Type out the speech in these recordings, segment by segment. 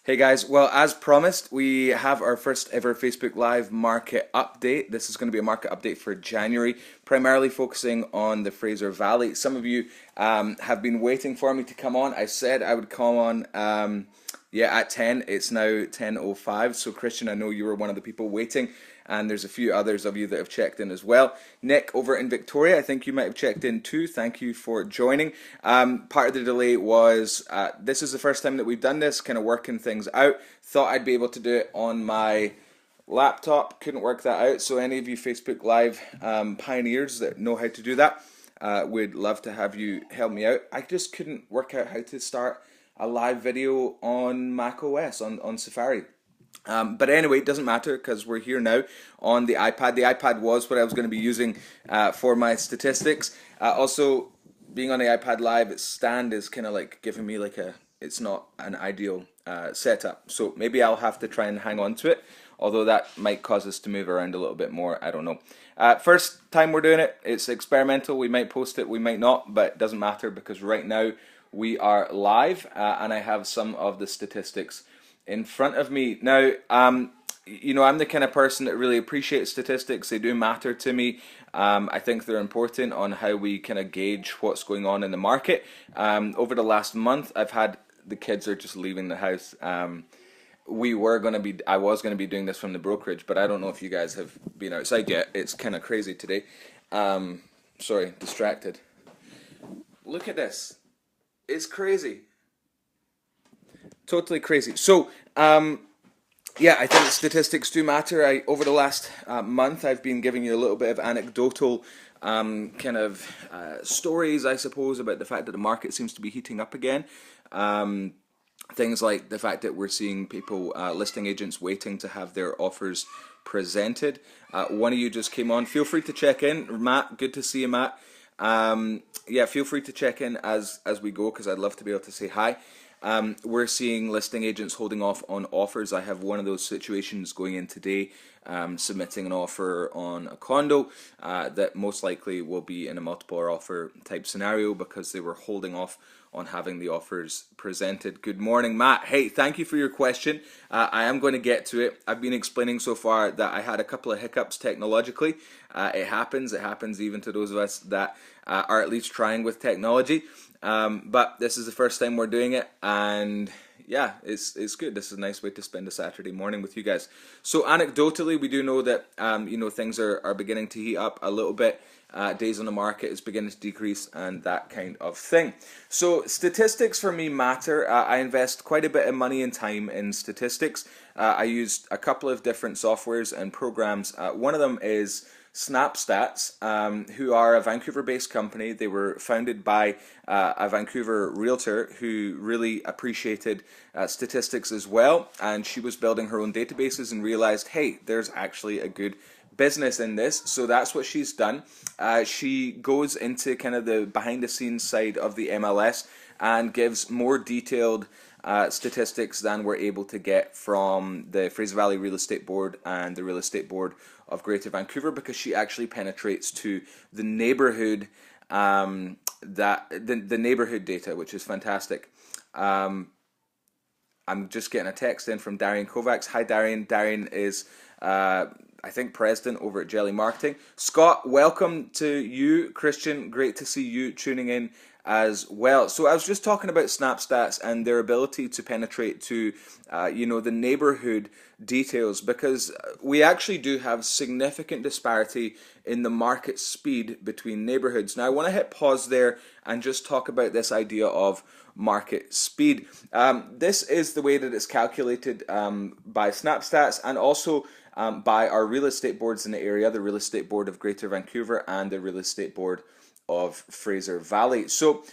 Hey guys, well, as promised, we have our first ever Facebook Live market update. This is going to be a market update for January, primarily focusing on the Fraser Valley. Some of you have been waiting for me to come on. I said I would come on, at 10. It's now 10:05. So, Christian, I know you were one of the people waiting, and there's a few others of you that have checked in as well. Nick over in Victoria, I think you might have checked in too. Thank you for joining. Part of the delay was this is the first time that we've done this, kind of working things out. Thought I'd be able to do it on my laptop, couldn't work that out. So any of you Facebook Live pioneers that know how to do that, would love to have you help me out. I just couldn't work out how to start a live video on Mac OS, on Safari. But anyway, it doesn't matter because we're here now on the iPad. The iPad was what I was going to be using for my statistics. Also, being on the iPad Live, its stand is kind of like giving me it's not an ideal setup. So maybe I'll have to try and hang on to it, although that might cause us to move around a little bit more. I don't know. First time we're doing it, it's experimental. We might post it, we might not, but it doesn't matter because right now we are live and I have some of the statistics in front of me. Now, I'm the kind of person that really appreciates statistics. They do matter to me. I think they're important on how we kind of gauge what's going on in the market. Over the last month, the kids are just leaving the house. I was going to be doing this from the brokerage, but I don't know if you guys have been outside yet. It's kind of crazy today. Sorry, distracted. Look at this. It's crazy. Totally crazy. So, I think statistics do matter. Over the last month, I've been giving you a little bit of anecdotal stories, I suppose, about the fact that the market seems to be heating up again. Things like the fact that we're seeing people, listing agents, waiting to have their offers presented. One of you just came on. Feel free to check in. Matt, good to see you, Matt. Feel free to check in as we go because I'd love to be able to say hi. We're seeing listing agents holding off on offers. I have one of those situations going in today, submitting an offer on a condo that most likely will be in a multiple offer type scenario because they were holding off on having the offers presented. Good morning, Matt. Hey, thank you for your question. I am going to get to it. I've been explaining so far that I had a couple of hiccups technologically. It happens. It happens even to those of us that are at least trying with technology. But this is the first time we're doing it, and yeah, it's good. This is a nice way to spend a Saturday morning with you guys. So anecdotally, we do know that things are beginning to heat up a little bit. Days on the market is beginning to decrease and that kind of thing. So statistics for me matter. I invest quite a bit of money and time in statistics. I used a couple of different softwares and programs. One of them is SnapStats, who are a Vancouver-based company. They were founded by a Vancouver realtor who really appreciated statistics as well, and she was building her own databases and realized, hey, there's actually a good business in this. So that's what she's done. She goes into kind of the behind-the-scenes side of the MLS and gives more detailed statistics than we're able to get from the Fraser Valley Real Estate Board and the Real Estate Board of Greater Vancouver, because she actually penetrates to the neighborhood, the neighborhood data, which is fantastic. I'm just getting a text in from Darian Kovacs. Hi, Darian. Darian is I think president over at Jelly Marketing. Scott, welcome to you. Christian, great to see you tuning in as well. So I was just talking about SnapStats and their ability to penetrate to the neighborhood details, because we actually do have significant disparity in the market speed between neighborhoods. Now I want to hit pause there and just talk about this idea of market speed. This is the way that it's calculated by SnapStats and also by our real estate boards in the area, the Real Estate Board of Greater Vancouver and the Real Estate Board of Fraser Valley. So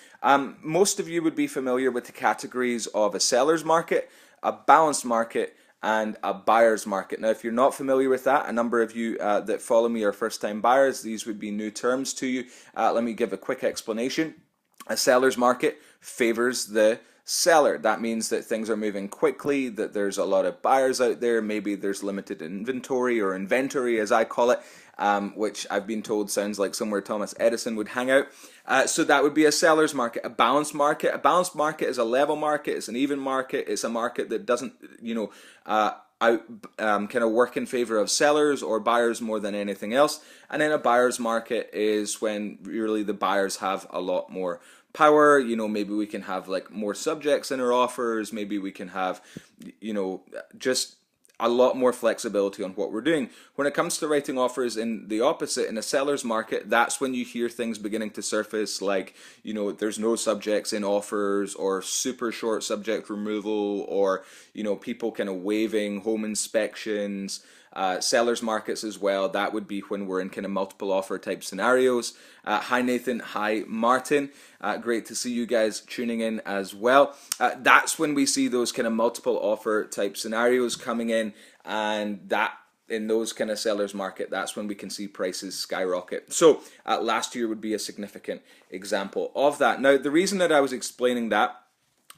most of you would be familiar with the categories of a seller's market, a balanced market, and a buyer's market. Now, if you're not familiar with that, a number of you that follow me are first-time buyers. These would be new terms to you. Let me give a quick explanation. A seller's market favors the seller. That means that things are moving quickly, that there's a lot of buyers out there, maybe there's limited inventory or inventory as I call it, which I've been told sounds like somewhere Thomas Edison would hang out. So that would be a seller's market. A balanced market. A balanced market is a level market. It's an even market. It's a market that doesn't, kind of work in favor of sellers or buyers more than anything else. And then a buyer's market is when really the buyers have a lot more power. Maybe we can have like more subjects in our offers. Maybe we can have, just a lot more flexibility on what we're doing. When it comes to writing offers in the opposite, in a seller's market, that's when you hear things beginning to surface like, there's no subjects in offers, or super short subject removal, or, people kind of waiving home inspections. Sellers markets as well, that would be when we're in kind of multiple offer type scenarios. Hi Nathan, hi Martin, great to see you guys tuning in as well. That's when we see those kind of multiple offer type scenarios coming in, and that in those kind of sellers market, that's when we can see prices skyrocket. So last year would be a significant example of that. Now the reason that I was explaining that,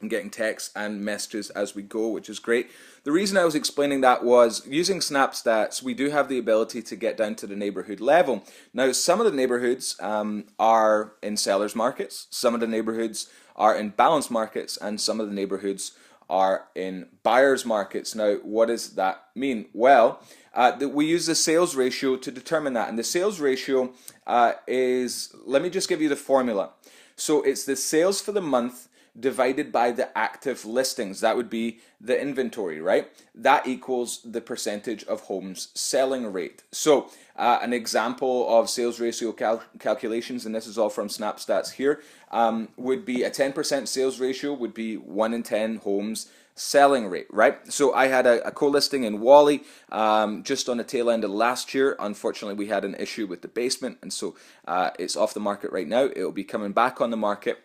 I'm getting texts and messages as we go, which is great. The reason I was explaining that was using SnapStats, we do have the ability to get down to the neighborhood level. Now, some of the neighborhoods are in sellers markets, some of the neighborhoods are in balanced markets, and some of the neighborhoods are in buyers markets. Now, what does that mean? Well, we use the sales ratio to determine that, and the sales ratio is, let me just give you the formula. So it's the sales for the month divided by the active listings. That would be the inventory, right? That equals the percentage of homes selling rate. So an example of sales ratio calculations, and this is all from SnapStats here, would be a 10% sales ratio would be 1 in 10 homes selling rate, right? So I had a co-listing in Whalley just on the tail end of last year. Unfortunately, we had an issue with the basement, and so it's off the market right now. It'll be coming back on the market.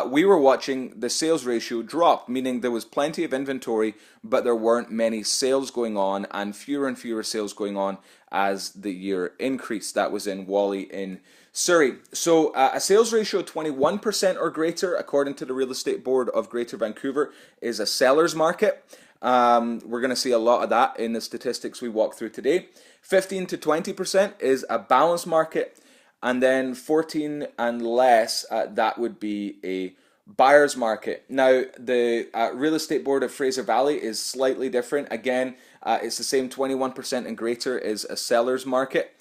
We were watching the sales ratio drop, meaning there was plenty of inventory, but there weren't many sales going on, and fewer sales going on as the year increased. That was in Whalley in Surrey. So a sales ratio of 21% or greater, according to the Real Estate Board of Greater Vancouver, is a seller's market. We're going to see a lot of that in the statistics we walk through today. 15 to 20% is a balanced market, and then 14 and less, that would be a buyer's market. Now, the Real Estate Board of Fraser Valley is slightly different. Again, it's the same 21% and greater is a seller's market.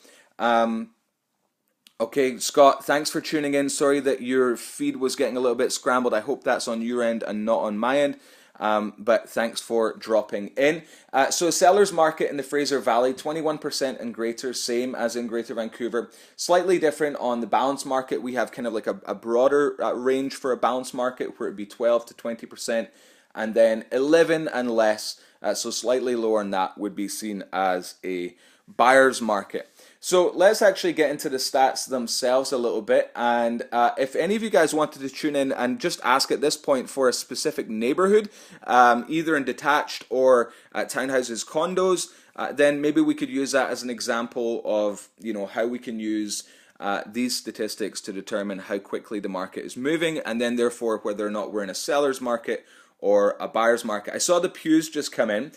Okay, Scott, thanks for tuning in. Sorry that your feed was getting a little bit scrambled. I hope that's on your end and not on my end. But thanks for dropping in. So seller's market in the Fraser Valley, 21% and greater, same as in Greater Vancouver. Slightly different on the balanced market. We have kind of like a broader range for a balanced market where it'd be 12 to 20%, and then 11 and less, so slightly lower than that, would be seen as a buyer's market. So let's actually get into the stats themselves a little bit, and if any of you guys wanted to tune in and just ask at this point for a specific neighborhood, either in detached or townhouses, condos, then maybe we could use that as an example of how we can use these statistics to determine how quickly the market is moving, and then therefore whether or not we're in a seller's market or a buyer's market. I saw the pews just come in.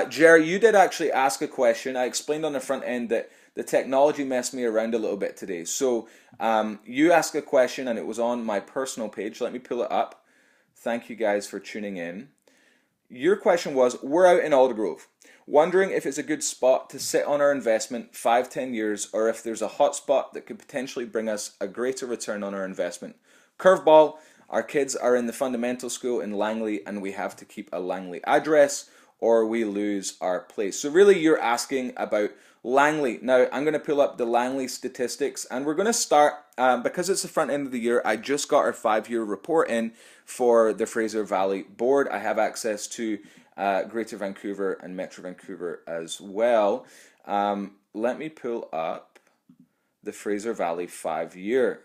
Jerry, you did actually ask a question. I explained on the front end that the technology messed me around a little bit today. So you asked a question and it was on my personal page. Let me pull it up. Thank you guys for tuning in. Your question was, we're out in Aldergrove, wondering if it's a good spot to sit on our investment 5-10 years, or if there's a hot spot that could potentially bring us a greater return on our investment. Curveball, our kids are in the fundamental school in Langley and we have to keep a Langley address or we lose our place. So really you're asking about Langley. Now I'm going to pull up the Langley statistics, and we're going to start, because it's the front end of the year, I just got our 5-year report in for the Fraser Valley board. I have access to Greater Vancouver and Metro Vancouver as well. Let me pull up the Fraser Valley 5-year,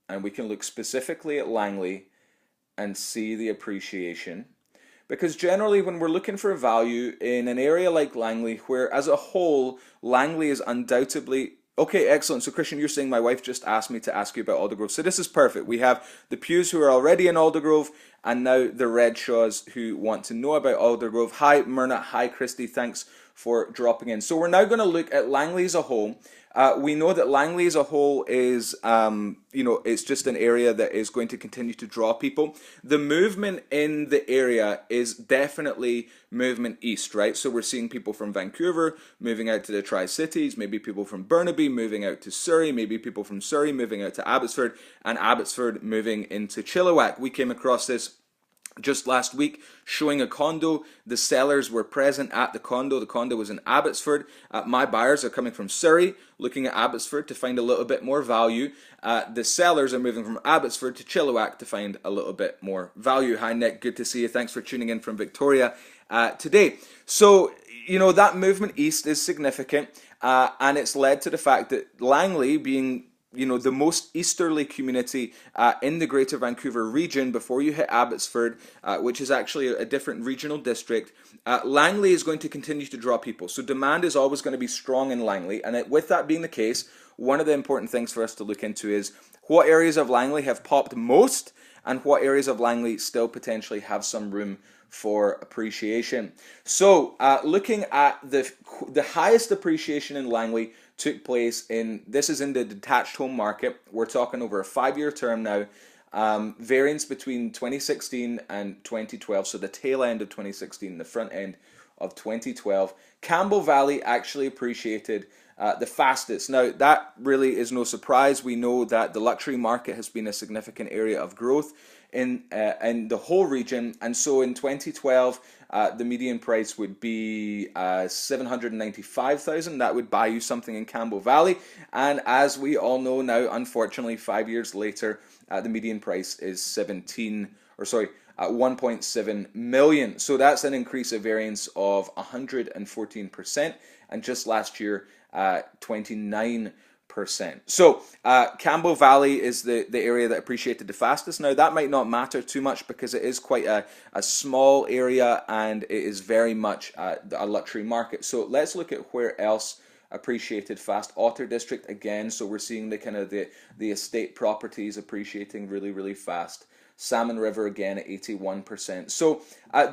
and we can look specifically at Langley and see the appreciation. Because generally when we're looking for value in an area like Langley, where as a whole, Langley is undoubtedly... Okay, excellent. So Christian, you're saying my wife just asked me to ask you about Aldergrove. So this is perfect. We have the pews who are already in Aldergrove, and now the Redshaws who want to know about Aldergrove. Hi Myrna, hi Christy, thanks for dropping in. So we're now going to look at Langley as a whole. We know that Langley as a whole is, it's just an area that is going to continue to draw people. The movement in the area is definitely movement east, right? So we're seeing people from Vancouver moving out to the Tri-Cities, maybe people from Burnaby moving out to Surrey, maybe people from Surrey moving out to Abbotsford, and Abbotsford moving into Chilliwack. We came across this just last week, showing a condo. The sellers were present at the condo. The condo was in Abbotsford. My buyers are coming from Surrey, looking at Abbotsford to find a little bit more value. The sellers are moving from Abbotsford to Chilliwack to find a little bit more value. Hi Nick, good to see you. Thanks for tuning in from Victoria today. So, that movement east is significant, and it's led to the fact that Langley, being the most easterly community in the Greater Vancouver region before you hit Abbotsford, which is actually a different regional district, Langley is going to continue to draw people. So demand is always going to be strong in Langley. And with that being the case, one of the important things for us to look into is what areas of Langley have popped most and what areas of Langley still potentially have some room for appreciation. So looking at the highest appreciation in Langley took place this is in the detached home market. We're talking over a 5-year term now. Variance between 2016 and 2012, so the tail end of 2016, the front end of 2012. Campbell Valley actually appreciated the fastest. Now, that really is no surprise. We know that the luxury market has been a significant area of growth in the whole region, and so in 2012 the median price would be $795,000. That would buy you something in Campbell Valley, and as we all know now, unfortunately 5 years later, the median price is 1.7 million. So that's an increase of variance of 114%, and just last year 29%. So Campbell Valley is the area that appreciated the fastest. Now that might not matter too much because it is quite a small area and it is very much a luxury market. So let's look at where else appreciated fast. Otter District again, so we're seeing the estate properties appreciating really fast. Salmon River again at 81%. So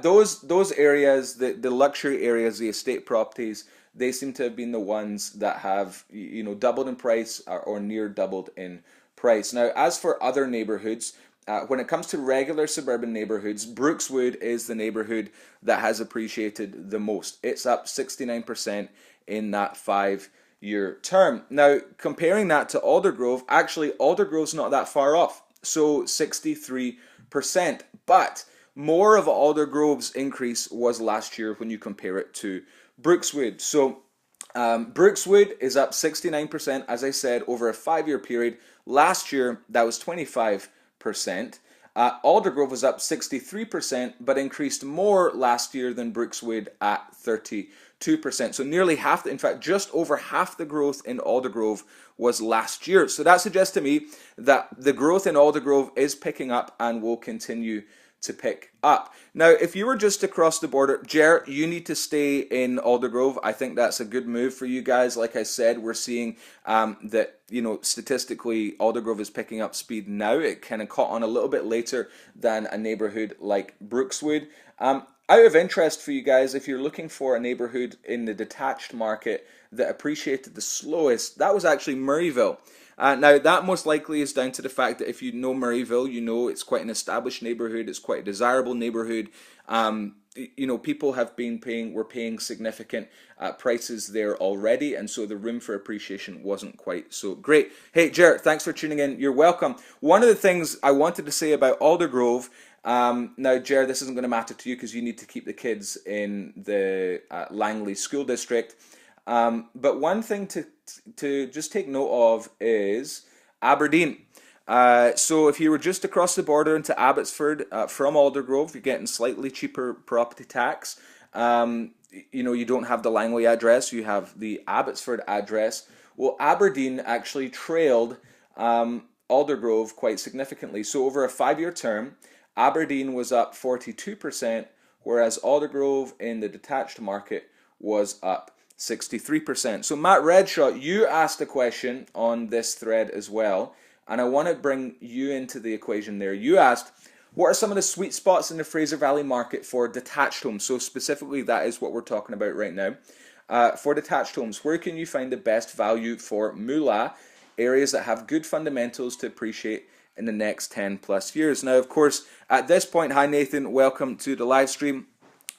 those areas, the luxury areas, the estate properties, they seem to have been the ones that have doubled in price or near doubled in price. Now, as for other neighborhoods, when it comes to regular suburban neighborhoods, Brookswood is the neighborhood that has appreciated the most. It's up 69% in that 5-year term. Now, comparing that to Aldergrove, actually Aldergrove's not that far off, so 63%. But more of Aldergrove's increase was last year when you compare it to Brookswood. So Brookswood is up 69%, as I said, over a 5-year period. Last year, that was 25%. Aldergrove was up 63%, but increased more last year than Brookswood at 32%. So nearly half, in fact, just over half the growth in Aldergrove was last year. So that suggests to me that the growth in Aldergrove is picking up and will continue to pick up. Now, if you were just across the border, Jer, you need to stay in Aldergrove. I think that's a good move for you guys. Like I said, we're seeing that, statistically, Aldergrove is picking up speed now. It kind of caught on a little bit later than a neighborhood like Brookswood. Out of interest for you guys, if you're looking for a neighborhood in the detached market that appreciated the slowest, that was actually Murrayville. Now, that most likely is down to the fact that if you know Murrayville, it's quite an established neighborhood. It's quite a desirable neighborhood. People were paying significant prices there already, and so the room for appreciation wasn't quite so great. Hey, Jarrett, thanks for tuning in. You're welcome. One of the things I wanted to say about Aldergrove, now, Jared, this isn't going to matter to you because you need to keep the kids in the Langley School District. But one thing to just take note of is Aberdeen. So if you were just across the border into Abbotsford from Aldergrove, you're getting slightly cheaper property tax. You don't have the Langley address, you have the Abbotsford address. Well, Aberdeen actually trailed Aldergrove quite significantly. So over a 5-year term, Aberdeen was up 42%, whereas Aldergrove in the detached market was up 63%. So Matt Redshaw, you asked a question on this thread as well, and I want to bring you into the equation there. You asked, What are some of the sweet spots in the Fraser Valley market for detached homes? So specifically, that is what we're talking about right now. For detached homes, where can you find the best value for moolah? Areas that have good fundamentals to appreciate in the next 10 plus years. Now, of course, at this point, hi Nathan, welcome to the live stream.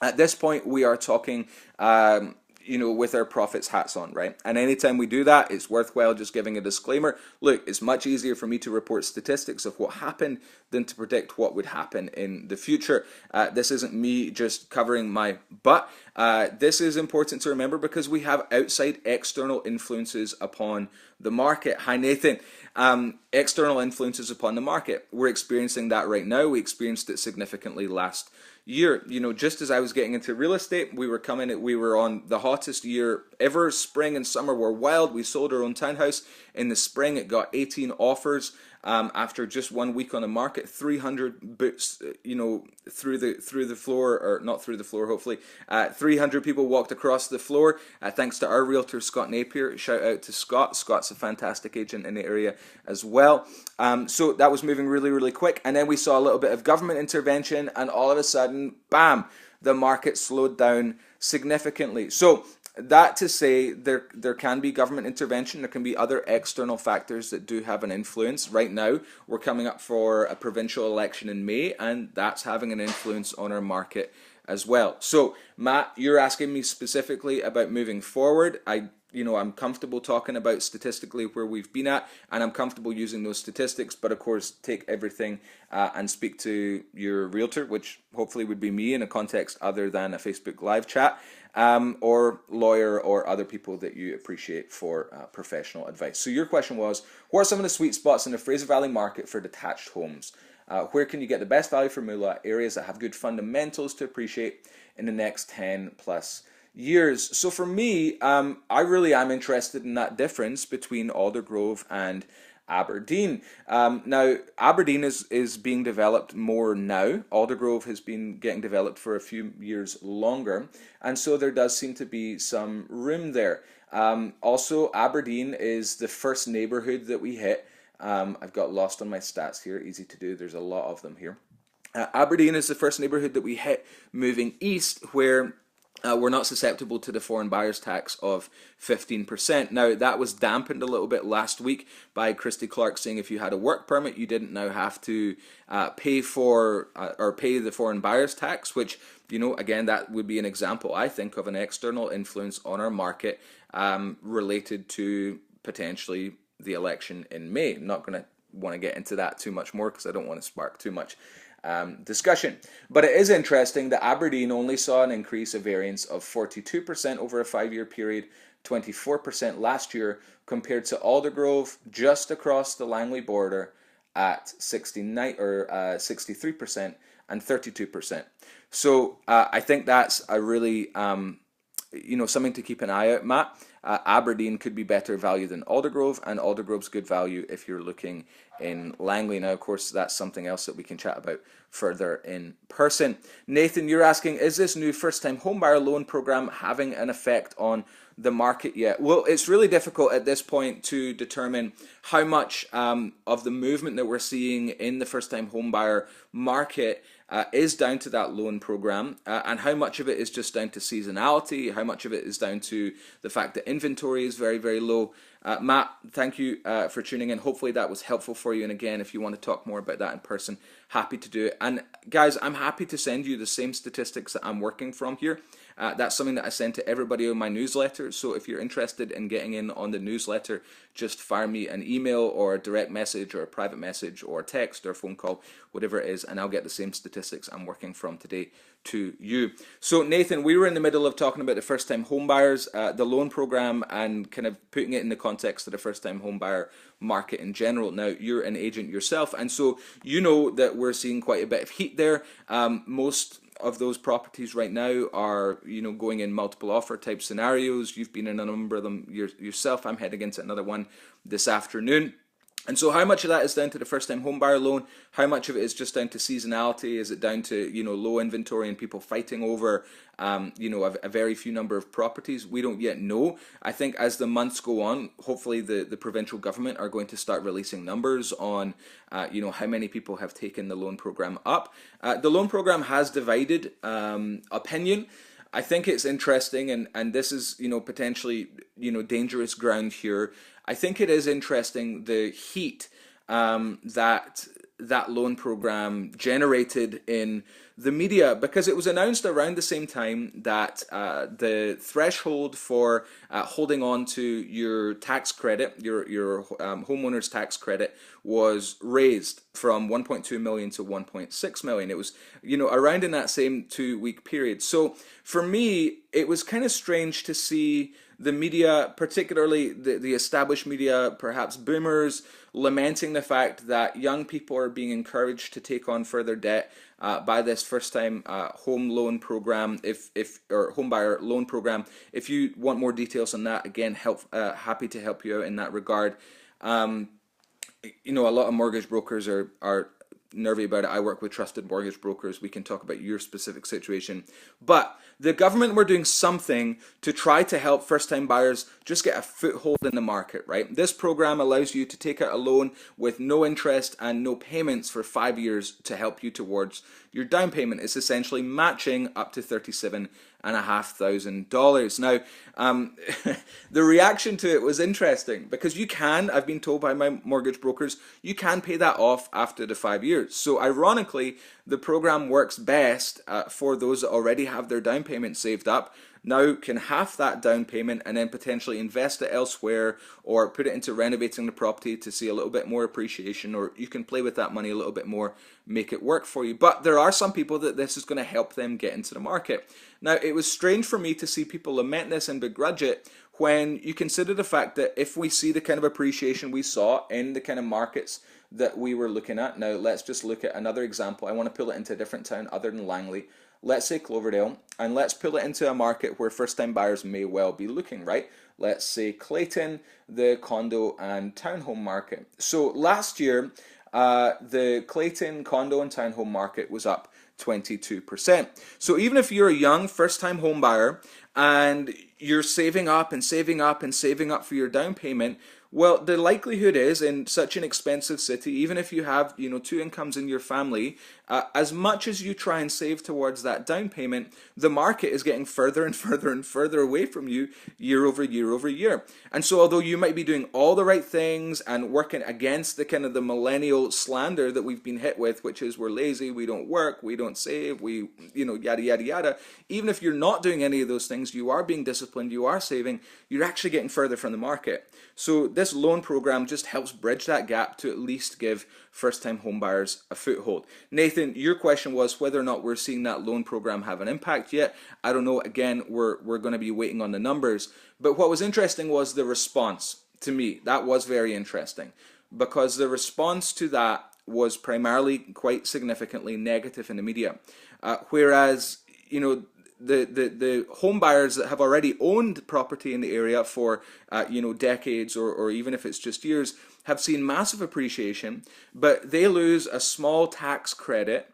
At this point, we are talking with our profits hats on, right? And anytime we do that, it's worthwhile just giving a disclaimer. Look, it's much easier for me to report statistics of what happened than to predict what would happen in the future. This isn't me just covering my butt. This is important to remember because we have outside external influences upon the market. Hi, Nathan. External influences upon the market. We're experiencing that right now. We experienced it significantly last year. Just as I was getting into real estate, we were on the hottest year ever. Spring and summer were wild. We sold our own townhouse in the spring. It got 18 offers after just 1 week on the market. 300 boots, through the floor, or not through the floor, hopefully. 300 people walked across the floor, thanks to our realtor, Scott Napier. Shout out to Scott. Scott's a fantastic agent in the area as well. So that was moving really, really quick. And then we saw a little bit of government intervention, and all of a sudden, bam, the market slowed down significantly. So that to say, there can be government intervention. There can be other external factors that do have an influence. Right now, we're coming up for a provincial election in May, and that's having an influence on our market as well. So, Matt, you're asking me specifically about moving forward. I'm comfortable talking about statistically where we've been at, and I'm comfortable using those statistics, but of course take everything and speak to your realtor, which hopefully would be me in a context other than a Facebook live chat, or lawyer or other people that you appreciate for professional advice. So your question was, what are some of the sweet spots in the Fraser Valley market for detached homes? Where can you get the best value for moolah? Areas that have good fundamentals to appreciate in the next 10 plus years. So for me, I really am interested in that difference between Aldergrove and Aberdeen. Now, Aberdeen is being developed more now. Aldergrove has been getting developed for a few years longer, and so there does seem to be some room there. Also, Aberdeen is the first neighborhood that we hit. I've got lost on my stats here, easy to do, there's a lot of them here. Aberdeen is the first neighborhood that we hit moving east, where we're not susceptible to the foreign buyers tax of 15%. Now, that was dampened a little bit last week by Christy Clark saying if you had a work permit, you didn't now have to pay the foreign buyers tax, which, again, that would be an example, I think, of an external influence on our market related to potentially the election in May. I'm not going to want to get into that too much more because I don't want to spark too much discussion. But it is interesting that Aberdeen only saw an increase of variance of 42% over a 5-year period, 24% last year, compared to Aldergrove just across the Langley border at 63% and 32%. So I think that's a really something to keep an eye out, Matt. Aberdeen could be better value than Aldergrove, and Aldergrove's good value if you're looking in Langley. Now, of course, that's something else that we can chat about further in person. Nathan, you're asking, is this new first-time homebuyer loan program having an effect on the market yet? Well, it's really difficult at this point to determine how much of the movement that we're seeing in the first-time homebuyer market is down to that loan program, and how much of it is just down to seasonality, how much of it is down to the fact that inventory is very, very low. Matt, thank you for tuning in. Hopefully that was helpful for you. And again, if you want to talk more about that in person, happy to do it. And guys, I'm happy to send you the same statistics that I'm working from here. That's something that I send to everybody on my newsletter. So if you're interested in getting in on the newsletter, just fire me an email or a direct message or a private message or a text or a phone call, whatever it is, and I'll get the same statistics I'm working from today to you. So Nathan, we were in the middle of talking about the first-time homebuyers, the loan program, and kind of putting it in the context of the first-time homebuyer market in general. Now, you're an agent yourself, and so you know that we're seeing quite a bit of heat there. Most of those properties right now are, going in multiple offer type scenarios. You've been in a number of them yourself. I'm heading into another one this afternoon. And so how much of that is down to the first time home buyer loan? How much of it is just down to seasonality? Is it down to, low inventory and people fighting over, a very few number of properties? We don't yet know. I think as the months go on, hopefully the provincial government are going to start releasing numbers on, how many people have taken the loan program up. The loan program has divided opinion. I think it's interesting, and this is, potentially, dangerous ground here. I think it is interesting the heat that loan program generated in the media, because it was announced around the same time that the threshold for holding on to your tax credit, your homeowner's tax credit, was raised from 1.2 million to 1.6 million. It was, around in that same 2-week period. So for me, it was kind of strange to see the media, particularly the established media, perhaps boomers, lamenting the fact that young people are being encouraged to take on further debt by this first-time home loan program, or home buyer loan program. If you want more details on that, again, happy to help you out in that regard. A lot of mortgage brokers are nervy about it. I work with trusted mortgage brokers. We can talk about your specific situation. But the government were doing something to try to help first-time buyers just get a foothold in the market, right? This program allows you to take out a loan with no interest and no payments for 5 years to help you towards your down payment. It's essentially matching up to $37,500. Now, the reaction to it was interesting, because I've been told by my mortgage brokers, you can pay that off after the 5 years. So ironically, the program works best for those that already have their down payment saved up, now can half that down payment and then potentially invest it elsewhere, or put it into renovating the property to see a little bit more appreciation, or you can play with that money a little bit more, make it work for you. But there are some people that this is going to help them get into the market. Now, it was strange for me to see people lament this and begrudge it, when you consider the fact that if we see the kind of appreciation we saw in the kind of markets that we were looking at. Now, let's just look at another example. I want to pull it into a different town other than Langley. Let's say Cloverdale, and let's pull it into a market where first-time buyers may well be looking, right? Let's say Clayton, the condo and townhome market. So last year, the Clayton condo and townhome market was up 22%. So even if you're a young first-time home buyer and you're saving up and saving up and saving up for your down payment, well, the likelihood is, in such an expensive city, even if you have, 2 incomes in your family, as much as you try and save towards that down payment, the market is getting further and further and further away from you year over year over year. And so although you might be doing all the right things and working against the kind of the millennial slander that we've been hit with, which is we're lazy, we don't work, we don't save, we, yada, yada, yada. Even if you're not doing any of those things, you are being disciplined, you are saving, you're actually getting further from the market. So this loan program just helps bridge that gap to at least give first-time home buyers a foothold. Nathan, your question was whether or not we're seeing that loan program have an impact yet. I don't know. Again, we're going to be waiting on the numbers. But what was interesting was the response. To me, that was very interesting, because the response to that was primarily quite significantly negative in the media. Whereas, the home buyers that have already owned property in the area for decades, or even if it's just years, have seen massive appreciation, but they lose a small tax credit.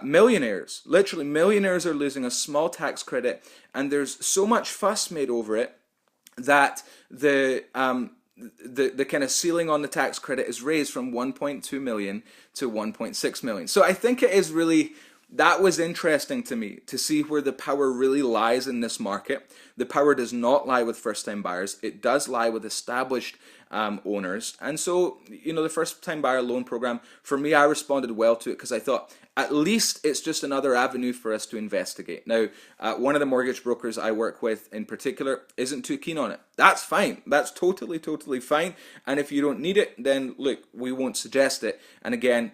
Millionaires, literally millionaires, are losing a small tax credit, and there's so much fuss made over it that the kind of ceiling on the tax credit is raised from 1.2 million to 1.6 million. So I think it is really, that was interesting to me, to see where the power really lies in this market. The power does not lie with first-time buyers. It does lie with established owners. And so, the first-time buyer loan program, for me, I responded well to it, because I thought, at least it's just another avenue for us to investigate. Now, one of the mortgage brokers I work with in particular isn't too keen on it. That's fine. That's totally, totally fine. And if you don't need it, then look, we won't suggest it. And again,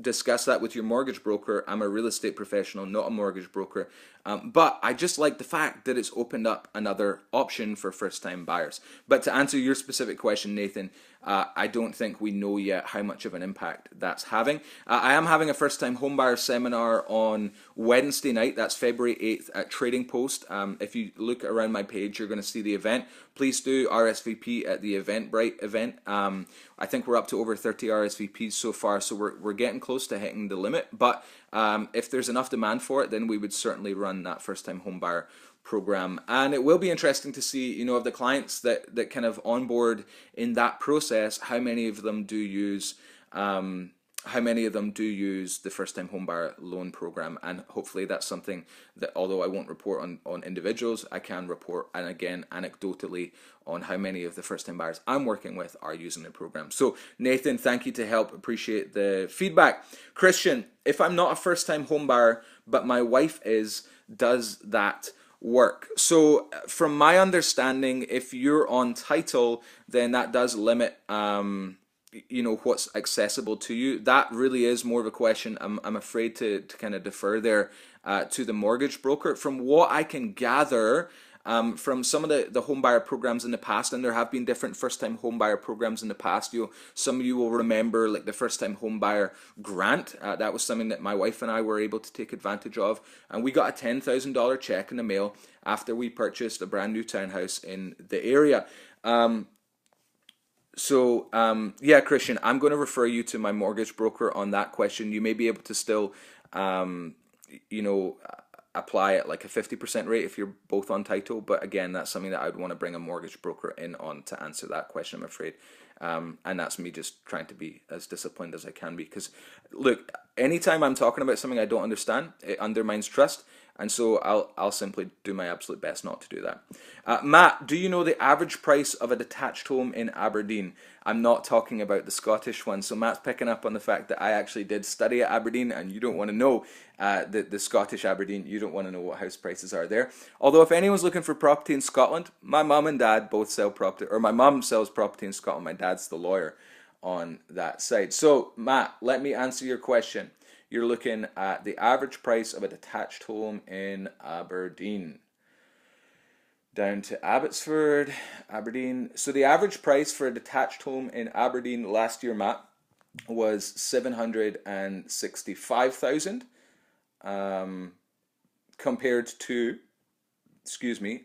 discuss that with your mortgage broker. I'm a real estate professional, not a mortgage broker. But I just like the fact that it's opened up another option for first-time buyers. But to answer your specific question, Nathan, I don't think we know yet how much of an impact that's having. I am having a first-time homebuyer seminar on Wednesday night. That's February 8th at Trading Post. If you look around my page, you're going to see the event. Please do RSVP at the Eventbrite event. I think we're up to over 30 RSVPs so far, so we're getting close to hitting the limit. But if there's enough demand for it, then we would certainly run that first-time homebuyer program. And it will be interesting to see, you know, of the clients that kind of onboard in that process, how many of them do use the first-time homebuyer loan program. And hopefully that's something that, although I won't report on individuals, I can report, and again, anecdotally, on how many of the first-time buyers I'm working with are using the program. So Nathan, thank you to help. Appreciate the feedback. Christian, if I'm not a first-time homebuyer, but my wife is, does that work? So from my understanding, if you're on title, then that does limit you know, what's accessible to you. That really is more of a question, I'm afraid, to kind of defer there to the mortgage broker. From what I can gather from some of the homebuyer programs in the past, and there have been different first-time homebuyer programs in the past. Some of you will remember, like the first-time homebuyer grant. That was something that my wife and I were able to take advantage of, and we got a $10,000 check in the mail after we purchased a brand new townhouse in the area. Yeah, Christian, I'm going to refer you to my mortgage broker on that question. You may be able to still, you know, apply at like a 50% rate if you're both on title. But again, that's something that I would want to bring a mortgage broker in on to answer that question, I'm afraid. And that's me just trying to be as disciplined as I can be. Because look, anytime I'm talking about something I don't understand, it undermines trust. And so I'll simply do my absolute best not to do that. Matt, do you know the average price of a detached home in Aberdeen? I'm not talking about the Scottish one. So Matt's picking up on the fact that I actually did study at Aberdeen, and you don't want to know the Scottish Aberdeen. You don't want to know what house prices are there. Although if anyone's looking for property in Scotland, my mum and dad both sell property, or my mum sells property in Scotland. My dad's the lawyer on that side. So Matt, let me answer your question. You're looking at the average price of a detached home in Aberdeen. Down to Abbotsford, Aberdeen. So the average price for a detached home in Aberdeen last year, Matt, was 765,000, compared to,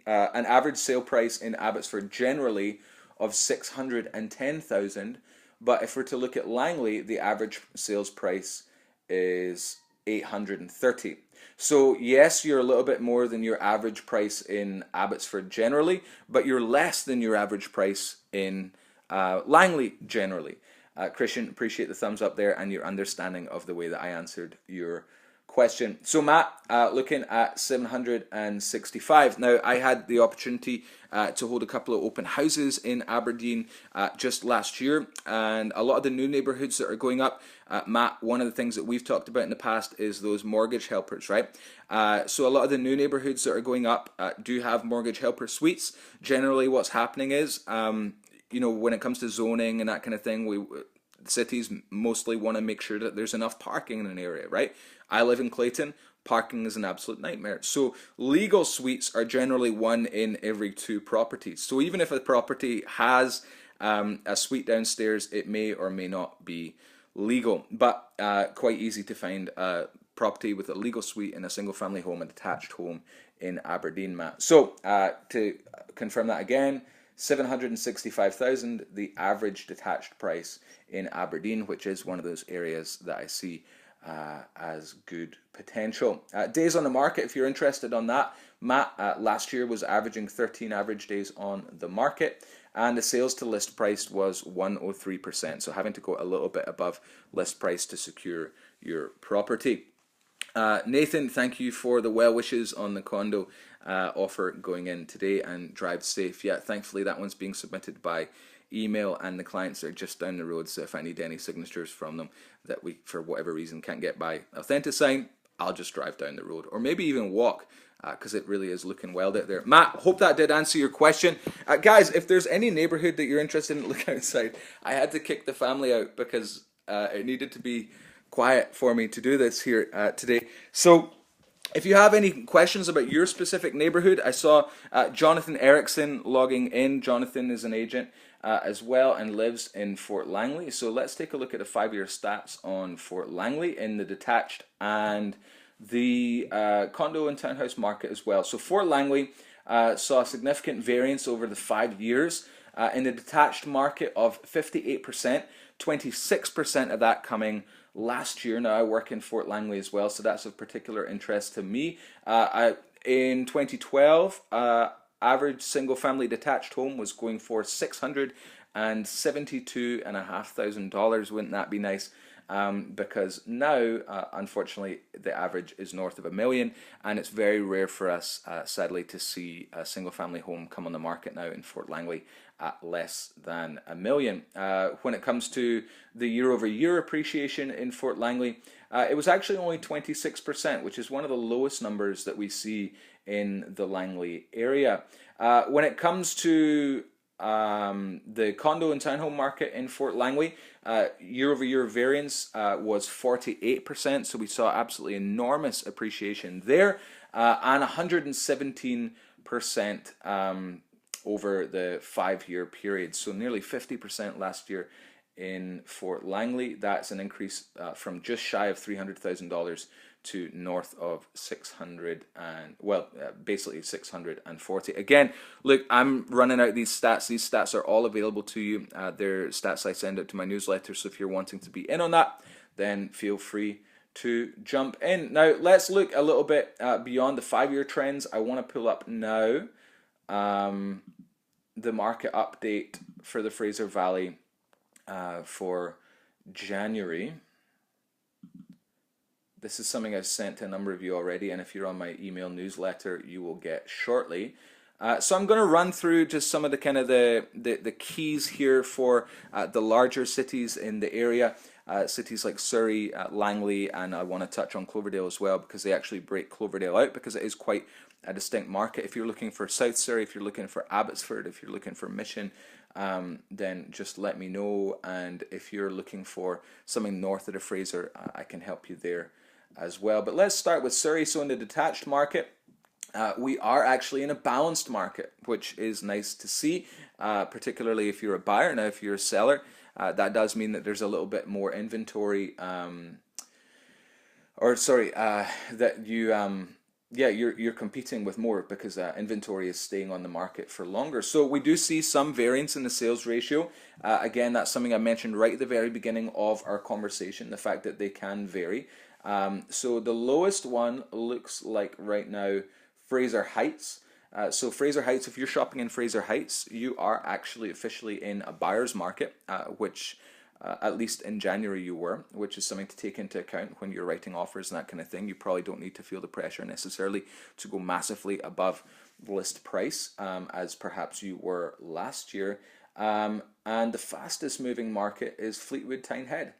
an average sale price in Abbotsford generally of 610,000. But if we're to look at Langley, the average sales price is 830. So yes, you're a little bit more than your average price in Abbotsford generally, but you're less than your average price in Langley generally. Christian, appreciate the thumbs up there and your understanding of the way that I answered your question. So Matt, looking at 765. Now, I had the opportunity to hold a couple of open houses in Aberdeen just last year, and a lot of the new neighbourhoods that are going up, Matt, one of the things that we've talked about in the past is those mortgage helpers, right? So a lot of the new neighbourhoods that are going up do have mortgage helper suites. Generally what's happening is, you know, when it comes to zoning and that kind of thing, cities mostly want to make sure that there's enough parking in an area, right? I live in Clayton. Parking is an absolute nightmare. So legal suites are generally one in every two properties. So even if a property has a suite downstairs, it may or may not be legal, but quite easy to find a property with a legal suite in a single family home, a detached home in Aberdeen, Matt. So to confirm that again, 765,000, the average detached price in Aberdeen, which is one of those areas that I see as good potential. Days on the market, if you're interested on that, Matt, last year was averaging 13 average days on the market, and the sales to list price was 103%, so having to go a little bit above list price to secure your property. Nathan, thank you for the well wishes on the condo offer going in today, and drive safe. Yeah, thankfully that one's being submitted by email, and the clients are just down the road, so if I need any signatures from them that we, for whatever reason, can't get by AuthentiSign, I'll just drive down the road, or maybe even walk, because it really is looking wild out there. Matt, hope that did answer your question. Guys, if there's any neighborhood that you're interested in, look outside. I had to kick the family out because it needed to be quiet for me to do this here today. So If you have any questions about your specific neighborhood, I saw Jonathan Erickson logging in. Jonathan is an agent as well and lives in Fort Langley. So let's take a look at the 5-year stats on Fort Langley in the detached and the condo and townhouse market as well. So Fort Langley saw a significant variance over the 5 years in the detached market of 58%, 26% of that coming last year. Now I work in Fort Langley as well, so that's of particular interest to me. In 2012, average single family detached home was going for $672,500. Wouldn't that be nice? Because now, unfortunately, the average is north of $1 million, and it's very rare for us, sadly, to see a single family home come on the market now in Fort Langley at less than $1 million. When it comes to the year-over-year appreciation in Fort Langley, it was actually only 26%, which is one of the lowest numbers that we see in the Langley area. When it comes to the condo and townhome market in Fort Langley, year-over-year variance was 48%, so we saw absolutely enormous appreciation there, and 117% over the 5-year period, so nearly 50% last year in Fort Langley. That's an increase from just shy of $300,000 to north of 600 and basically 640. Again, look, I'm running out these stats. These stats are all available to you. They're stats I send out to my newsletter, so if you're wanting to be in on that, then feel free to jump in. Now let's look a little bit beyond the 5-year trends. I want to pull up now the market update for the Fraser Valley for January. This is something I've sent to a number of you already, and if you're on my email newsletter, you will get shortly. So I'm going to run through just some of the kind of the keys here for the larger cities in the area. Cities like Surrey, Langley, and I want to touch on Cloverdale as well, because they actually break Cloverdale out because it is quite a distinct market. If you're looking for South Surrey, if you're looking for Abbotsford, if you're looking for Mission, then just let me know. And if you're looking for something north of the Fraser, I can help you there as well. But let's start with Surrey. So in the detached market, we are actually in a balanced market, which is nice to see, particularly if you're a buyer. Now, if you're a seller, that does mean that there's a little bit more inventory, that you, you're competing with more because inventory is staying on the market for longer. So we do see some variance in the sales ratio. Again, that's something I mentioned right at the very beginning of our conversation, the fact that they can vary. So the lowest one looks like right now Fraser Heights. So Fraser Heights, if you're shopping in Fraser Heights, you are actually officially in a buyer's market, which at least in January you were, which is something to take into account when you're writing offers and that kind of thing. You probably don't need to feel the pressure necessarily to go massively above the list price, as perhaps you were last year. And the fastest moving market is Fleetwood Town Head.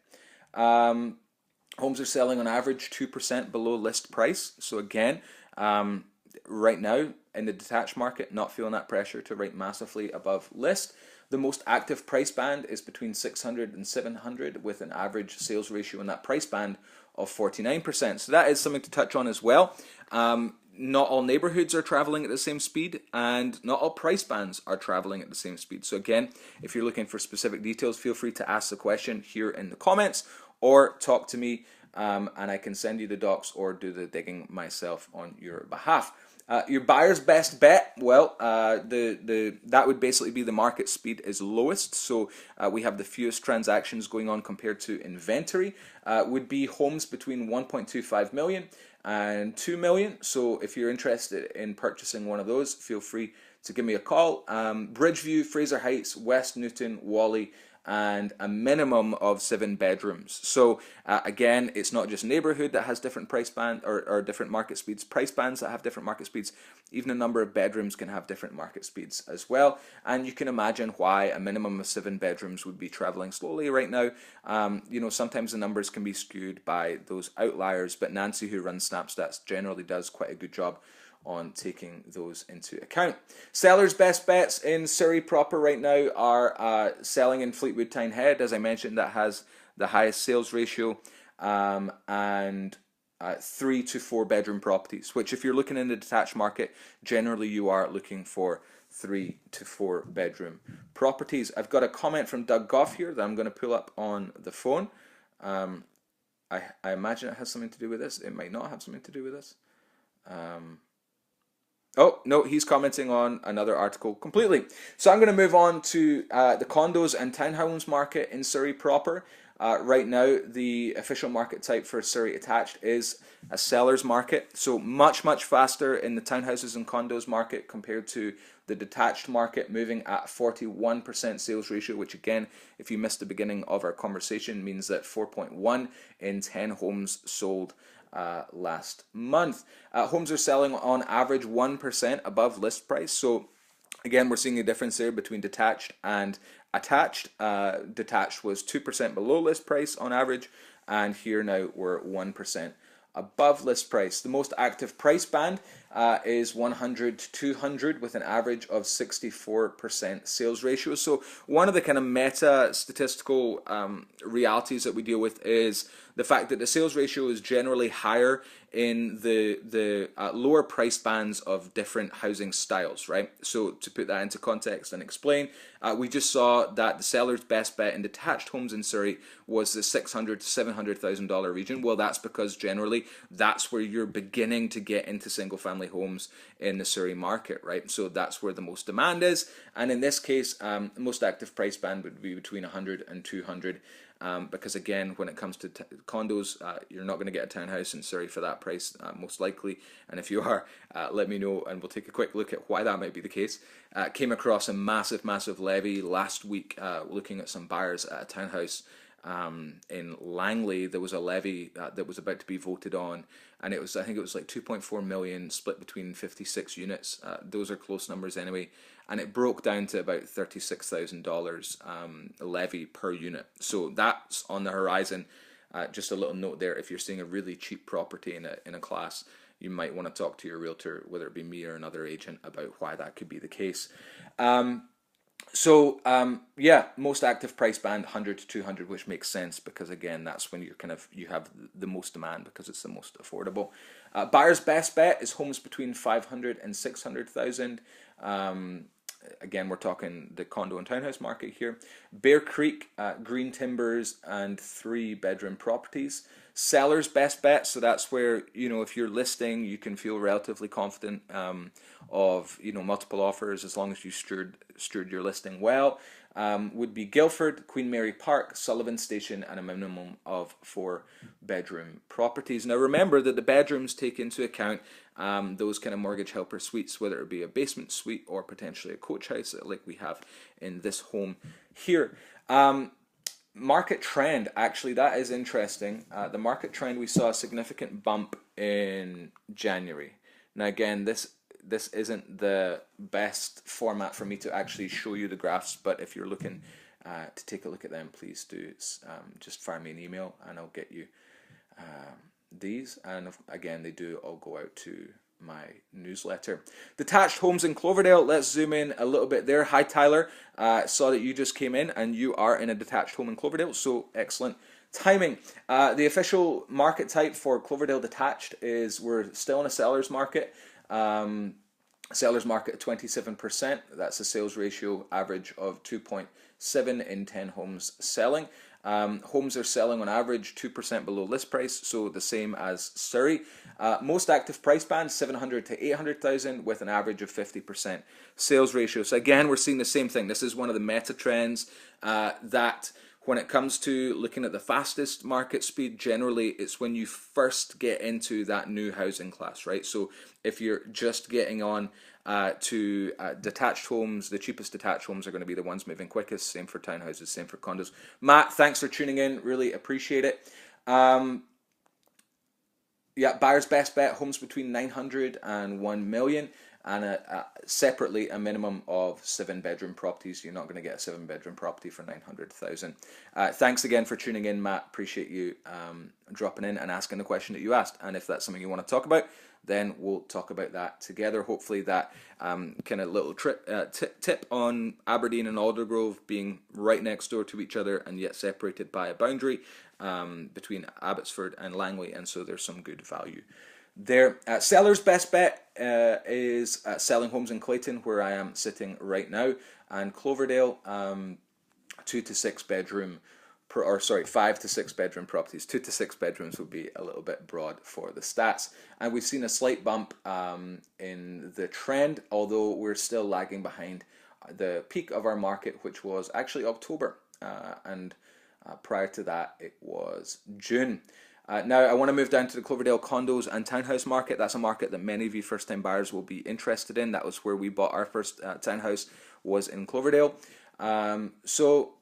Homes are selling on average 2% below list price. So again, right now in the detached market, not feeling that pressure to rate massively above list. The most active price band is between 600 and 700, with an average sales ratio in that price band of 49%. So that is something to touch on as well. Not all neighborhoods are traveling at the same speed, and not all price bands are traveling at the same speed. So again, if you're looking for specific details, feel free to ask the question here in the comments, or talk to me, and I can send you the docs or do the digging myself on your behalf. Your buyer's best bet, well, that would basically be the market speed is lowest. So we have the fewest transactions going on compared to inventory. Would be homes between 1.25 million and 2 million. So if you're interested in purchasing one of those, feel free to give me a call. Bridgeview, Fraser Heights, West Newton, Whalley, and a minimum of 7 bedrooms. So again, it's not just neighborhood that has different price band or different market speeds, price bands that have different market speeds. Even a number of bedrooms can have different market speeds as well. And you can imagine why a minimum of 7 bedrooms would be traveling slowly right now. You know, sometimes the numbers can be skewed by those outliers, but Nancy, who runs Snapstats, generally does quite a good job on taking those into account. Sellers' best bets in Surrey proper right now are selling in Fleetwood Town Head. As I mentioned, that has the highest sales ratio, and 3 to 4 bedroom properties, which if you're looking in the detached market, generally you are looking for 3 to 4 bedroom properties. I've got a comment from Doug Goff here that I'm going to pull up on the phone. I imagine it has something to do with this. It might not have something to do with this. Oh, no, he's commenting on another article completely. So I'm going to move on to the condos and townhomes market in Surrey proper. Right now, the official market type for Surrey attached is a seller's market. So much faster in the townhouses and condos market compared to the detached market, moving at 41% sales ratio, which again, if you missed the beginning of our conversation, means that 4.1 in 10 homes sold last month. Homes are selling on average 1% above list price. So again, we're seeing a difference there between detached and attached. Detached was 2% below list price on average, and here now we're 1% above list price. The most active price band is 100 to 200 with an average of 64% sales ratio. So one of the kind of meta statistical realities that we deal with is the fact that the sales ratio is generally higher in the lower price bands of different housing styles, right? So to put that into context and explain, we just saw that the seller's best bet in detached homes in Surrey was the $600,000 to $700,000 region. Well, that's because generally that's where you're beginning to get into single family homes in the Surrey market, right? So that's where the most demand is. And in this case, the most active price band would be between 100 and 200. Because again, when it comes to condos, you're not going to get a townhouse in Surrey for that price, most likely. And if you are, let me know and we'll take a quick look at why that might be the case. Came across a massive levy last week looking at some buyers at a townhouse in Langley. There was a levy that was about to be voted on, and I think it was like 2.4 million split between 56 units. Those are close numbers anyway. And it broke down to about $36,000 levy per unit. So that's on the horizon. Just a little note there, if you're seeing a really cheap property in a class, you might want to talk to your realtor, whether it be me or another agent, about why that could be the case. Yeah, most active price band 100 to 200, which makes sense because again, that's when you have the most demand because it's the most affordable. Buyer's best bet is homes between 500 and 600,000. Again, we're talking the condo and townhouse market here. Bear Creek, green timbers and 3 bedroom properties. Seller's best bet, so that's where, if you're listing, you can feel relatively confident of, multiple offers as long as you steward your listing well. Would be Guildford, Queen Mary Park, Sullivan Station, and a minimum of 4 bedroom properties. Now remember that the bedrooms take into account those kind of mortgage helper suites, whether it be a basement suite or potentially a coach house like we have in this home here. Market trend, actually, that is interesting. The market trend, we saw a significant bump in January. Now again, this isn't the best format for me to actually show you the graphs, but if you're looking to take a look at them, please do just fire me an email and I'll get you these. And again, they do all go out to my newsletter. Detached homes in Cloverdale, let's zoom in a little bit there. Hi Tyler, saw that you just came in and you are in a detached home in Cloverdale, so excellent timing. The official market type for Cloverdale detached is we're still in a seller's market. Seller's market at 27%. That's a sales ratio average of 2.7 in 10 homes selling. Homes are selling on average 2% below list price, so the same as Surrey. Most active price band 700 to 800,000 with an average of 50% sales ratio. So again, we're seeing the same thing. This is one of the meta trends that when it comes to looking at the fastest market speed, generally it's when you first get into that new housing class, right? So if you're just getting on to detached homes, the cheapest detached homes are going to be the ones moving quickest. Same for townhouses, same for condos. Matt, thanks for tuning in. Really appreciate it. Yeah, buyer's best bet, homes between 900 and 1 million. And separately, a minimum of 7 bedroom properties. You're not going to get a 7 bedroom property for 900,000. Thanks again for tuning in, Matt. Appreciate you dropping in and asking the question that you asked. And if that's something you want to talk about, then we'll talk about that together. Hopefully that kind of little tip on Aberdeen and Aldergrove being right next door to each other and yet separated by a boundary between Abbotsford and Langley, and so there's some good value there. Seller's best bet is selling homes in Clayton, where I am sitting right now, and Cloverdale, 2 to 6 bedroom, 5 to 6 bedroom properties. 2 to 6 bedrooms would be a little bit broad for the stats. And we've seen a slight bump in the trend, although we're still lagging behind the peak of our market, which was actually October. And prior to that, it was June. Now, I want to move down to the Cloverdale condos and townhouse market. That's a market that many of you first-time buyers will be interested in. That was where we bought our first townhouse, was in Cloverdale. So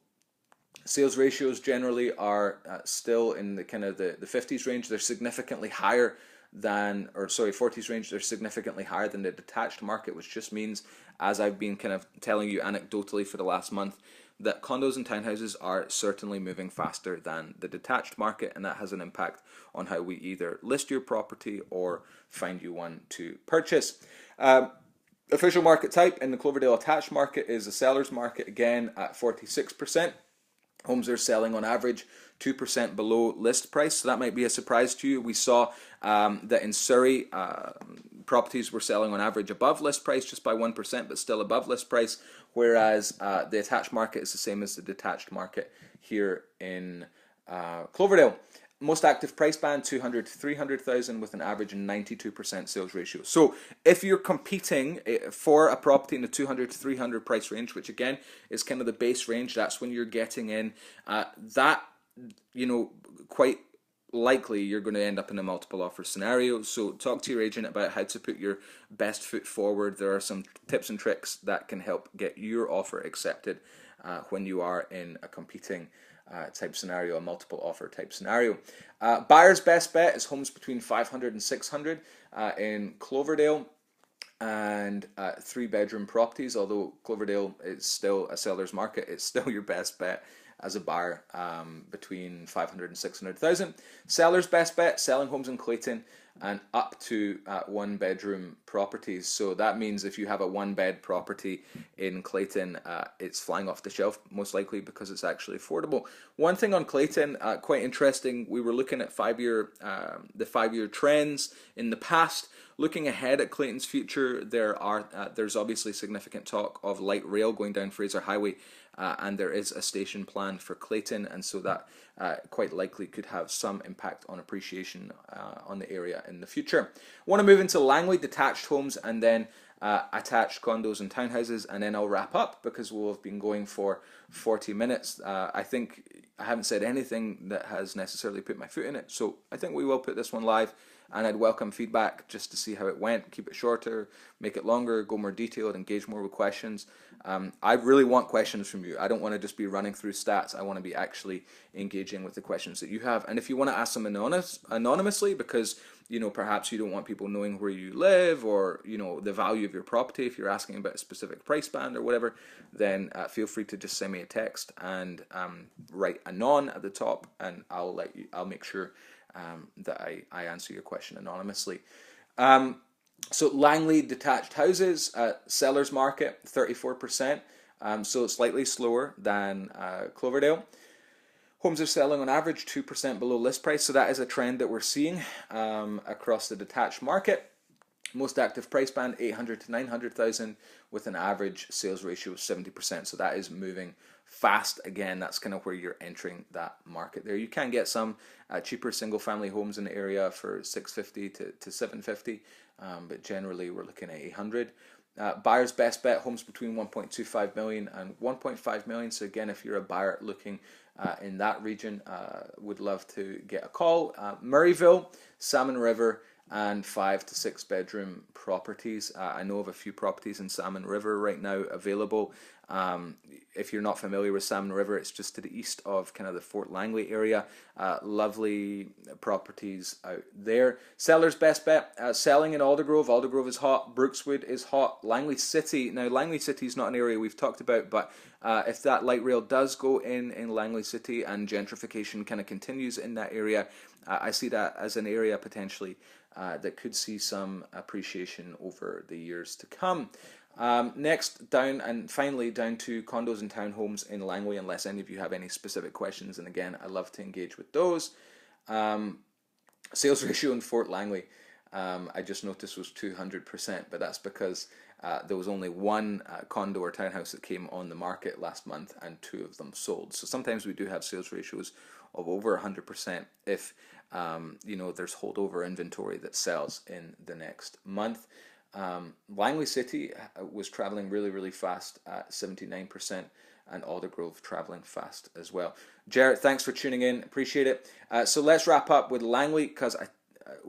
sales ratios generally are still in the kind of the 50s range. They're significantly higher than, 40s range. They're significantly higher than the detached market, which just means, as I've been kind of telling you anecdotally for the last month, that condos and townhouses are certainly moving faster than the detached market, and that has an impact on how we either list your property or find you one to purchase. Official market type in the Cloverdale attached market is a seller's market, again at 46%. Homes are selling on average 2% below list price, so that might be a surprise to you. We saw that in Surrey, properties were selling on average above list price just by 1%, but still above list price, whereas the attached market is the same as the detached market here in Cloverdale. Most active price band, 200 to 300,000, with an average 92% sales ratio. So if you're competing for a property in the 200 to 300 price range, which again is kind of the base range, that's when you're getting in, that, quite likely you're going to end up in a multiple offer scenario. So talk to your agent about how to put your best foot forward. There are some tips and tricks that can help get your offer accepted when you are in a competing type scenario, a multiple offer type scenario. Buyer's best bet is homes between 500 and 600 in Cloverdale, and 3-bedroom properties. Although Cloverdale is still a seller's market, it's still your best bet as a buyer, between 500 and 600,000. Seller's best bet, selling homes in Clayton and up to 1-bedroom properties. So that means if you have a 1-bed property in Clayton, it's flying off the shelf, most likely, because it's actually affordable. One thing on Clayton, quite interesting, we were looking at the 5-year trends in the past. Looking ahead at Clayton's future, there's obviously significant talk of light rail going down Fraser Highway, and there is a station planned for Clayton, and so that quite likely could have some impact on appreciation on the area in the future. I want to move into Langley detached homes and then attached condos and townhouses, and then I'll wrap up because we'll have been going for 40 minutes. I think I haven't said anything that has necessarily put my foot in it, so I think we will put this one live, and I'd welcome feedback just to see how it went. Keep it shorter, make it longer, go more detailed, engage more with questions. I really want questions from you. I don't want to just be running through stats. I want to be actually engaging with the questions that you have. And if you want to ask them anonymously, because perhaps you don't want people knowing where you live or the value of your property, if you're asking about a specific price band or whatever, then feel free to just send me a text and write anon at the top, and I'll make sure that I answer your question anonymously. So Langley detached houses, seller's market 34%, so slightly slower than Cloverdale. Homes are selling on average 2% below list price, so that is a trend that we're seeing across the detached market. Most active price band 800 to 900,000, with an average sales ratio of 70%. So that is moving fast. Again, that's kind of where you're entering that market there. You can get some cheaper single family homes in the area for 650 to 750, but generally we're looking at 800. Buyer's best bet, homes between 1.25 million and 1.5 million. So again, if you're a buyer looking in that region, would love to get a call. Murrayville, Salmon River, and 5 to 6 bedroom properties. I know of a few properties in Salmon River right now available. If you're not familiar with Salmon River, it's just to the east of kind of the Fort Langley area. Lovely properties out there. Seller's best bet, selling in Aldergrove. Aldergrove is hot. Brookswood is hot. Langley City. Now, Langley City is not an area we've talked about, but if that light rail does go in Langley City and gentrification kind of continues in that area, I see that as an area potentially that could see some appreciation over the years to come. Next, down and finally down to condos and townhomes in Langley, unless any of you have any specific questions, and again, I love to engage with those. Sales ratio in Fort Langley, I just noticed was 200%, but that's because there was only one condo or townhouse that came on the market last month and 2 of them sold. So sometimes we do have sales ratios of over 100% if there's holdover inventory that sells in the next month. Langley City was traveling really fast at 79%, and Aldergrove traveling fast as well. Jarrett, thanks for tuning in, appreciate it. So let's wrap up with Langley, because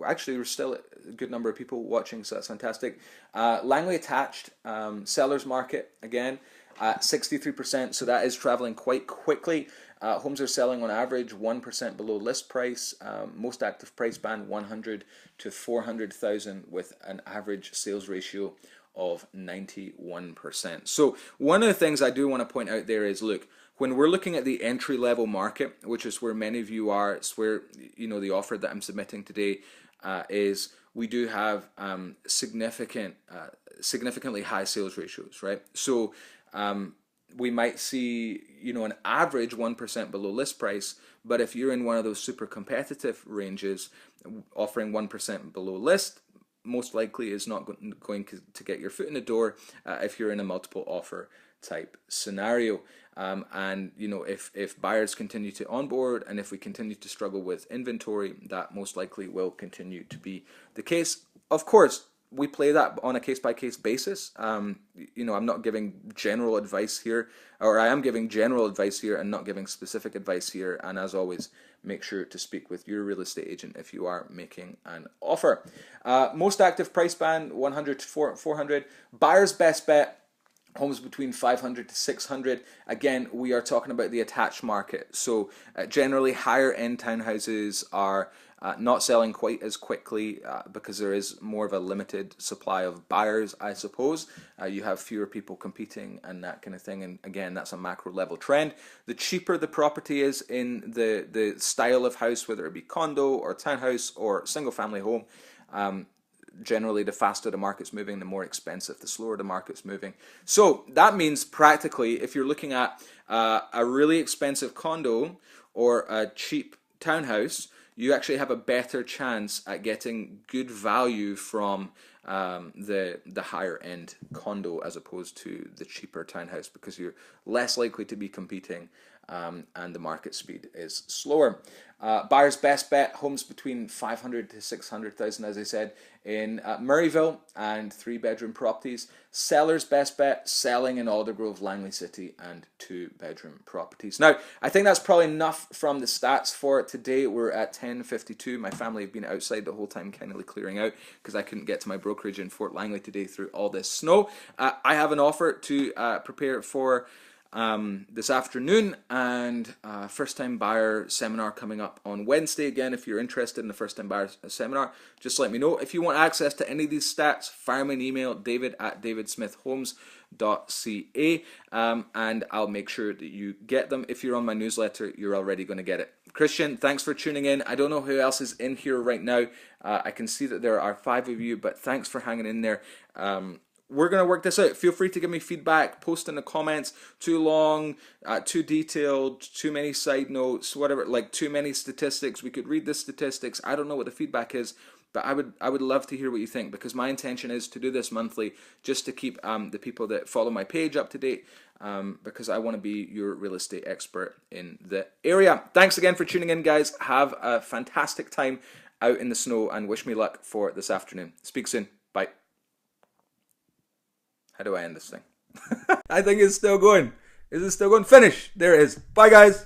actually there's still a good number of people watching, so that's fantastic. Langley Detached, sellers market again at 63%, so that is traveling quite quickly. Homes are selling on average 1% below list price. Most active price band 100 to 400,000 with an average sales ratio of 91%. So one of the things I do want to point out there is, look, when we're looking at the entry level market, which is where many of you are, it's where the offer that I'm submitting today is, we do have significantly high sales ratios, right? So we might see an average 1% below list price, but if you're in one of those super competitive ranges, offering 1% below list most likely is not going to get your foot in the door if you're in a multiple offer type scenario. And if buyers continue to onboard, and if we continue to struggle with inventory, that most likely will continue to be the case. Of course, we play that on a case-by-case basis. I'm not giving general advice here, or I am giving general advice here and not giving specific advice here. And as always, make sure to speak with your real estate agent if you are making an offer. Most active price band, 100 to 400. Buyer's best bet, homes between 500 to 600. Again, we are talking about the attached market. So generally higher end townhouses are not selling quite as quickly because there is more of a limited supply of buyers, I suppose. You have fewer people competing and that kind of thing. And again, that's a macro level trend. The cheaper the property is in the style of house, whether it be condo or townhouse or single family home, generally the faster the market's moving, the more expensive, the slower the market's moving. So that means practically, if you're looking at a really expensive condo or a cheap townhouse, you actually have a better chance at getting good value from the higher end condo as opposed to the cheaper townhouse, because you're less likely to be competing and the market speed is slower. Buyer's best bet, homes between 500 to 600,000, as I said, in Murrayville, and 3-bedroom properties. Seller's best bet, selling in Aldergrove, Langley City, and 2-bedroom properties. Now, I think that's probably enough from the stats for today. We're at 10:52. My family have been outside the whole time, kindly clearing out, because I couldn't get to my brokerage in Fort Langley today through all this snow. I have an offer to prepare for this afternoon, and first time buyer seminar coming up on Wednesday. Again, if you're interested in the first time buyer seminar, just let me know. If you want access to any of these stats, fire me an email, david@davidsmithhomes.ca, and I'll make sure that you get them. If you're on my newsletter, you're already going to get it. Christian, thanks for tuning in. I don't know who else is in here right now. I can see that there are 5 of you, but thanks for hanging in there. We're going to work this out. Feel free to give me feedback, post in the comments. Too long, too detailed, too many side notes, whatever, like too many statistics. We could read the statistics. I don't know what the feedback is, but I would love to hear what you think, because my intention is to do this monthly just to keep the people that follow my page up to date, because I want to be your real estate expert in the area. Thanks again for tuning in, guys. Have a fantastic time out in the snow, and wish me luck for this afternoon. Speak soon. Bye. How do I end this thing? I think it's still going. Is it still going? Finish. There it is. Bye, guys.